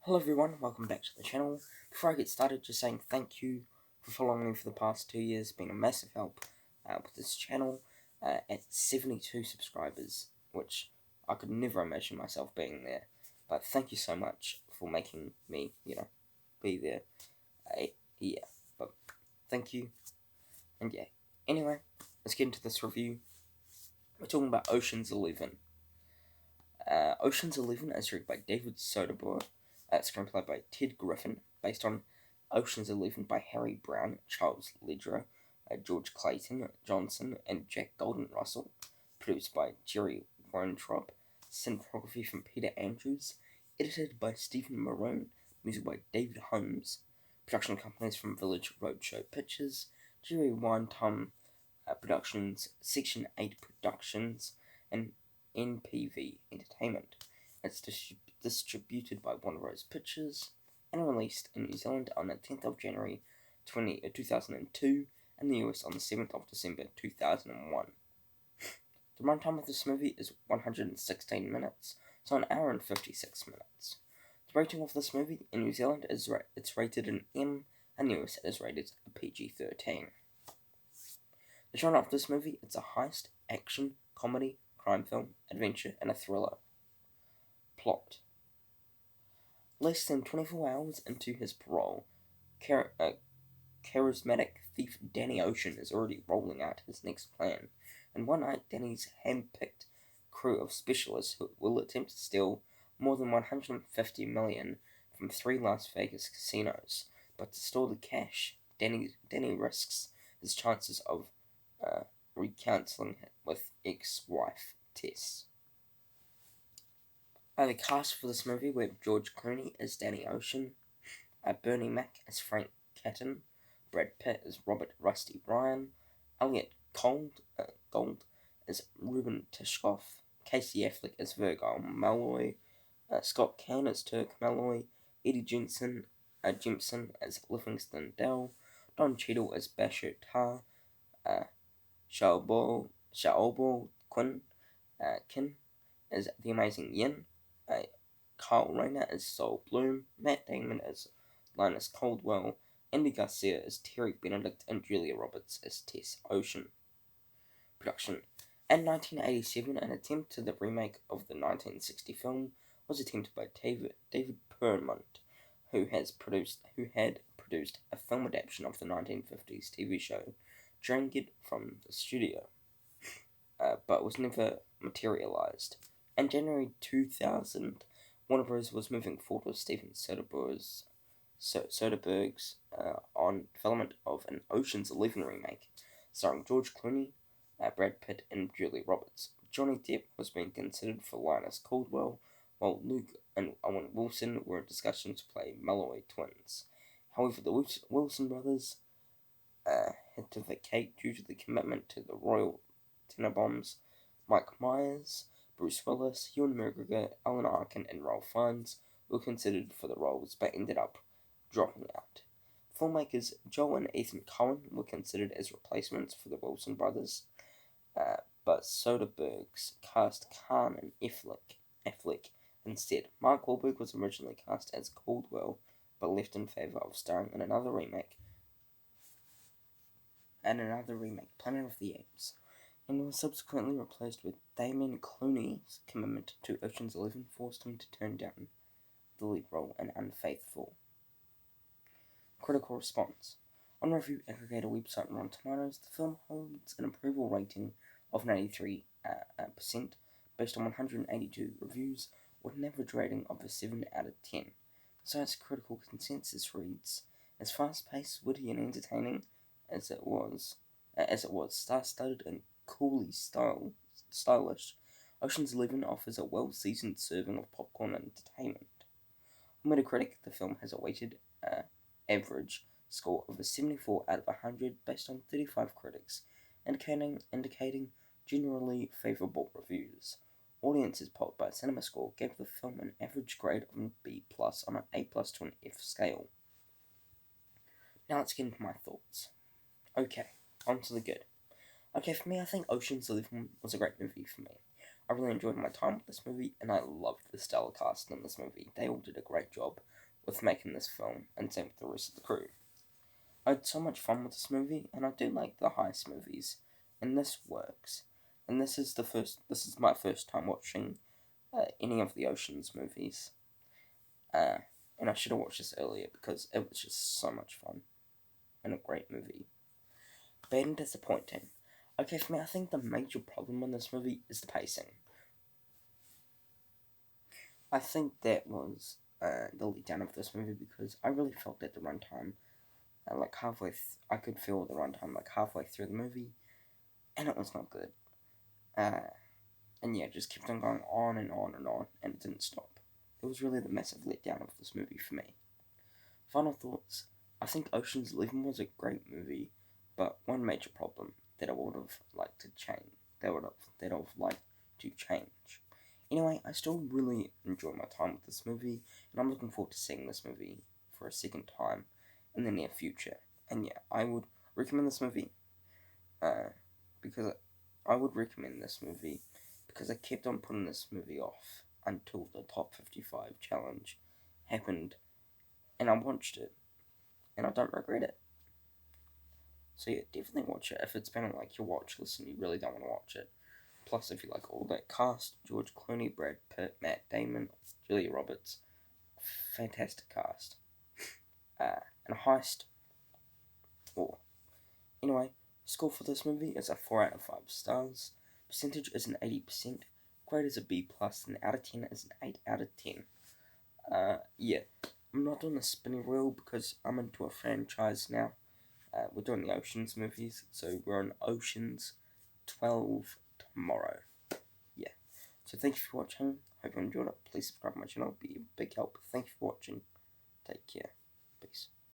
Hello everyone, welcome back to the channel. Before I get started, just saying thank you for following me for the past 2 years. It's been a massive help with this channel at 72 subscribers, which I could never imagine myself being there. But thank you so much for making me, be there. Yeah, but thank you. And yeah, anyway, let's get into this review. We're talking about Ocean's 11. Ocean's 11 is directed by David Soderbergh, screenplay by Ted Griffin, based on Ocean's 11 by Harry Brown, Charles Ledger, George Clayton Johnson, and Jack Golden Russell, produced by Jerry Weintraub, cinematography from Peter Andrews, edited by Stephen Maroon, music by David Holmes, production companies from Village Roadshow Pictures, Jerry Weintraub Productions, Section 8 Productions, and NPV Entertainment. It's distributed by Warner Bros. Pictures and released in New Zealand on the 10th of January 2002 and the US on the 7th of December 2001. The runtime of this movie is 116 minutes, so an hour and 56 minutes. The rating of this movie in New Zealand is it's rated an M, and the US is rated a PG-13. The genre of this movie is a heist, action, comedy, crime film, adventure, and a thriller. Plot. Less than 24 hours into his parole, charismatic thief Danny Ocean is already rolling out his next plan, and one night Danny's hand-picked crew of specialists who will attempt to steal more than $150 million from 3 Las Vegas casinos. But to store the cash, Danny risks his chances of recounseling with ex-wife Tess. The cast for this movie we have George Clooney as Danny Ocean, Bernie Mac as Frank Catton, Brad Pitt as Robert Rusty Ryan, Elliot Gold as Ruben Tishkoff, Casey Affleck as Virgil Malloy, Scott Caan as Turk Malloy, Eddie Jensen as Livingston Dell, Don Cheadle as Bashir Tar, Shaobo Quinn Kin as The Amazing Yin, Kyle Rayner as Sol Bloom, Matt Damon as Linus Caldwell, Andy Garcia as Terry Benedict, and Julia Roberts as Tess Ocean. Production. In 1987, an attempt to the remake of the 1960 film was attempted by David Permont, who had produced a film adaptation of the 1950s TV show Dranged from the studio, but was never materialized. In January 2000, Warner Bros. Was moving forward with Steven Soderbergh's on development of an Ocean's 11 remake, starring George Clooney, Brad Pitt, and Julia Roberts. Johnny Depp was being considered for Linus Caldwell, while Luke and Owen Wilson were in discussion to play Malloy twins. However, the Wilson brothers had to vacate due to the commitment to the Royal Tenenbaums. Mike Myers, Bruce Willis, Ewan McGregor, Alan Arkin, and Ralph Fiennes were considered for the roles but ended up dropping out. Filmmakers Joel and Ethan Coen were considered as replacements for the Wilson brothers, but Soderbergh's cast Caan and Affleck instead. Mark Wahlberg was originally cast as Caldwell, but left in favor of starring in another remake, Planet of the Apes, and was subsequently replaced with Damon Clooney's commitment to Ocean's 11 forced him to turn down the lead role in Unfaithful. Critical response. On review aggregator website Rotten Tomatoes, the film holds an approval rating of 93% based on 182 reviews, with an average rating of a 7 out of 10. Science critical consensus reads, as fast-paced, witty, and entertaining as it was star-studded and coolly stylish, Ocean's 11 offers a well-seasoned serving of popcorn entertainment. On Metacritic, the film has a weighted average score of a 74 out of 100 based on 35 critics, indicating generally favourable reviews. Audiences polled by CinemaScore gave the film an average grade of B+ on an A+ to an F scale. Now let's get into my thoughts. Okay, on to the good. Okay, for me, I think Ocean's 11 was a great movie for me. I really enjoyed my time with this movie, and I loved the stellar cast in this movie. They all did a great job. with making this film, and same with the rest of the crew. I had so much fun with this movie, and I do like the heist movies, and this works. And this is my first time watching any of the Ocean's movies. And I should have watched this earlier because it was just so much fun and a great movie. Bad and disappointing. Okay, for me, I think the major problem in this movie is the pacing. I think that was the letdown of this movie because I really felt at the runtime, like I could feel the runtime like halfway through the movie, and it was not good. And yeah, it just kept on going on and on and on, and it didn't stop. It was really the massive letdown of this movie for me. Final thoughts. I think Ocean's 11 was a great movie, but one major problem that I would have liked to change, that I would have liked to change. Anyway, I still really enjoy my time with this movie, and I'm looking forward to seeing this movie for a second time in the near future. And yeah, I would recommend this movie, because I would recommend this movie because I kept on putting this movie off until the Top 55 challenge happened, and I watched it, and I don't regret it. So yeah, definitely watch it if it's been on like your watch list and you really don't want to watch it. Plus, if you like all that cast, George Clooney, Brad Pitt, Matt Damon, Julia Roberts, fantastic cast. And a heist. Oh, anyway, score for this movie is a 4 out of 5 stars. Percentage is an 80%. Grade is a B+, and out of 10 is an 8 out of 10. Yeah, I'm not doing the spinning wheel because I'm into a franchise now. We're doing the Oceans movies, so we're on Oceans 12 tomorrow. Yeah, so thank you for watching. Hope you enjoyed it. Please subscribe to my channel, it'll be a big help. Thank you for watching. Take care. Peace.